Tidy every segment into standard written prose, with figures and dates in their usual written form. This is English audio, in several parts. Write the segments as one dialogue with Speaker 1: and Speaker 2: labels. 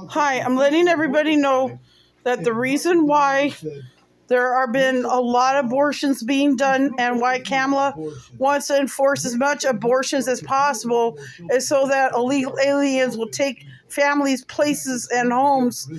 Speaker 1: Hi, I'm letting everybody know that the reason why there are been a lot of abortions being done and why Kamala wants to enforce as much abortions as possible is so that illegal aliens will take families, places, and homes.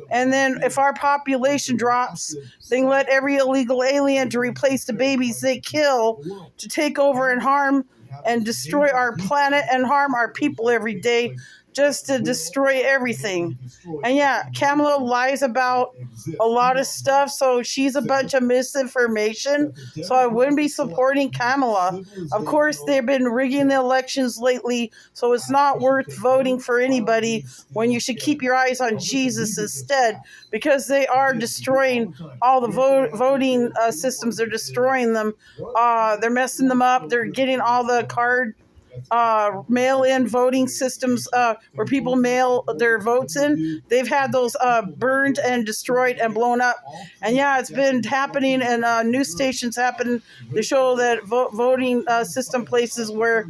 Speaker 1: And then if our population drops, they can let every illegal alien to replace the babies they kill to take over and harm and destroy our planet and harm our people every day just to destroy everything. And yeah, Kamala lies about a lot of stuff, so she's a bunch of misinformation. So I wouldn't be supporting Kamala. Of course, they've been rigging the elections lately, so it's not worth voting for anybody when you should keep your eyes on Jesus instead, because they are destroying all the voting systems. They're destroying them. They're messing them up. They're getting all the mail-in voting systems where people mail their votes in. They've had those burned and destroyed and blown up. And yeah, it's been happening, and news stations happen. They show that voting system places where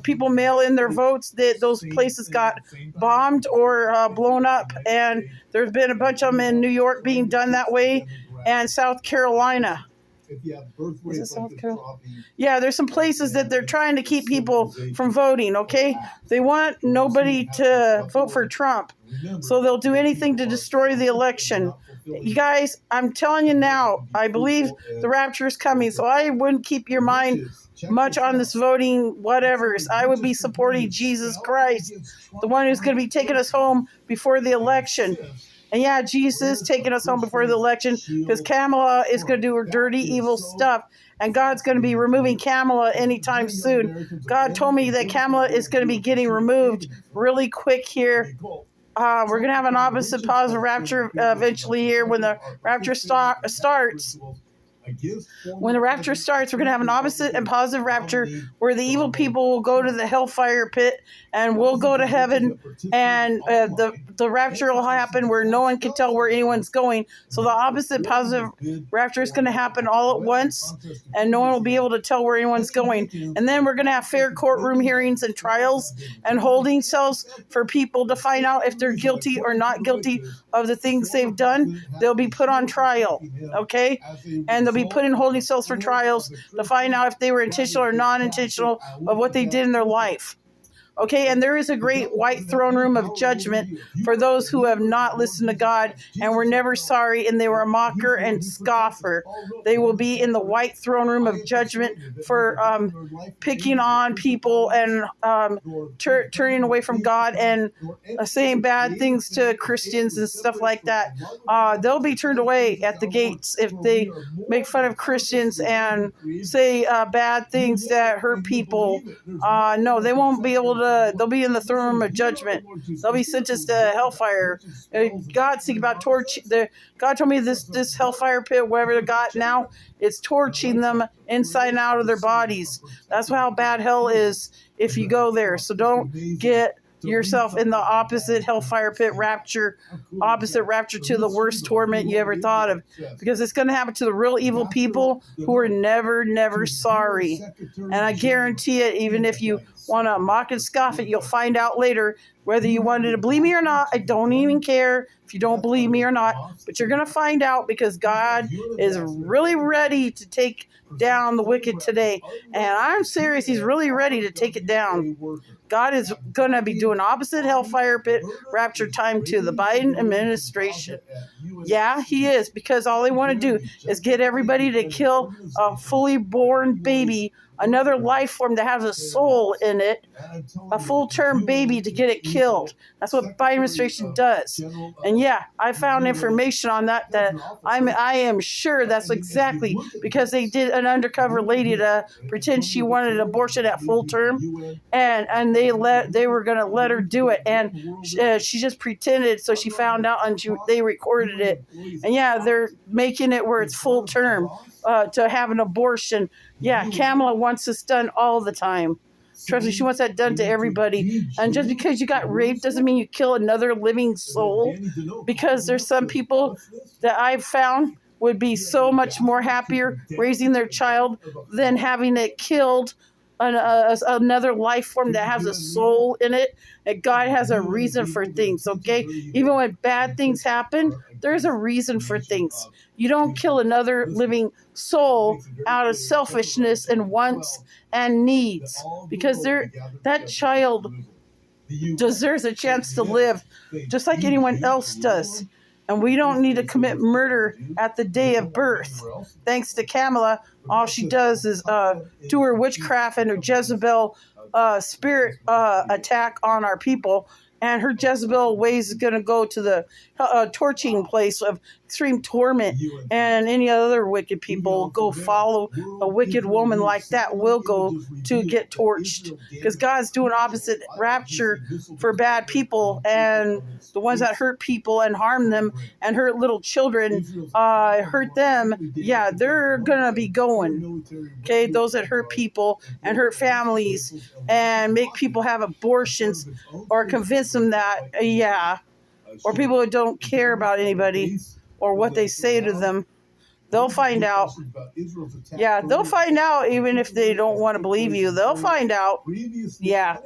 Speaker 1: people mail in their votes, that those places got bombed or blown up. And there's been a bunch of them in New York being done that way, and South Carolina. Is it South Carolina? Yeah, there's some places that they're trying to keep people from voting, okay? They want nobody to vote for Trump, so they'll do anything to destroy the election. You guys, I'm telling you now, I believe the rapture is coming, so I wouldn't keep your mind much on this voting whatevers. I would be supporting Jesus Christ, the one who's going to be taking us home before the election. And yeah, Jesus is taking us home before the election because Kamala is going to do her dirty, evil stuff. And God's going to be removing Kamala anytime soon. God told me that Kamala is going to be getting removed really quick here. We're going to have an opposite positive rapture eventually here when the rapture starts. When the rapture starts, we're going to have an opposite and positive rapture where the evil people will go to the hellfire pit and we'll go to heaven, and the rapture will happen where no one can tell where anyone's going. So the opposite positive rapture is going to happen all at once, and no one will be able to tell where anyone's going. And then we're going to have fair courtroom hearings and trials and holding cells for people to find out if they're guilty or not guilty of the things they've done. They'll be put on trial, okay? And they'll be put in holding cells for trials to find out if they were intentional or non-intentional of what they did in their life. Okay, and there is a great white throne room of judgment for those who have not listened to God and were never sorry, and they were a mocker and scoffer. They will be in the white throne room of judgment for picking on people and turning away from God and saying bad things to Christians and stuff like that. They'll be turned away at the gates if they make fun of Christians and say bad things that hurt people. No, they won't be able to. They'll be in the throne room of judgment. They'll be sentenced to hellfire. God's thinking about torch. God told me this hellfire pit, wherever they got now, it's torching them inside and out of their bodies. That's how bad hell is if you go there. So don't get yourself in the opposite hellfire pit rapture, opposite rapture to the worst torment you ever thought of, because it's going to happen to the real evil people who are never sorry. And I guarantee it, even if you want to mock and scoff it, you'll find out later whether you wanted to believe me or not. I don't even care if you don't believe me or not, but you're going to find out, because God is really ready to take down the wicked today. And I'm serious, he's really ready to take it down. God is going to be doing opposite hellfire pit rapture time to the Biden administration. Yeah, he is, because all they want to do is get everybody to kill a fully born baby, another life form that has a soul in it, a full-term baby, to get it killed. That's what the Biden administration does. And yeah, I found information on that I am sure that's exactly because they did an undercover lady to pretend she wanted an abortion at full term, and they were going to let her do it, and she just pretended, so she found out and they recorded it. And yeah, they're making it where it's full term to have an abortion. Yeah, Kamala wants this done all the time. Trust me, she wants that done to everybody. And just because you got raped doesn't mean you kill another living soul. Because there's some people that I've found would be so much more happier raising their child than having it killed another life form that has a soul in it. And God has a reason for things, okay? Even when bad things happen, there's a reason for things. You don't kill another living soul out of selfishness and wants and needs, because that child deserves a chance to live just like anyone else does. And we don't need to commit murder at the day of birth. Thanks to Kamala, all she does is do her witchcraft and her Jezebel spirit attack on our people. And her Jezebel ways is going to go to the torching place of extreme torment. And any other wicked people go follow a wicked woman like that will go to get torched. Because God's doing opposite rapture for bad people. And the ones that hurt people and harm them and hurt little children, hurt them, yeah, they're going to be going. Okay, those that hurt people and hurt families and make people have abortions or convince them that, yeah, or people who don't care about anybody or what they say to them, they'll find out. Yeah, they'll find out even if they don't want to believe you. They'll find out. Yeah.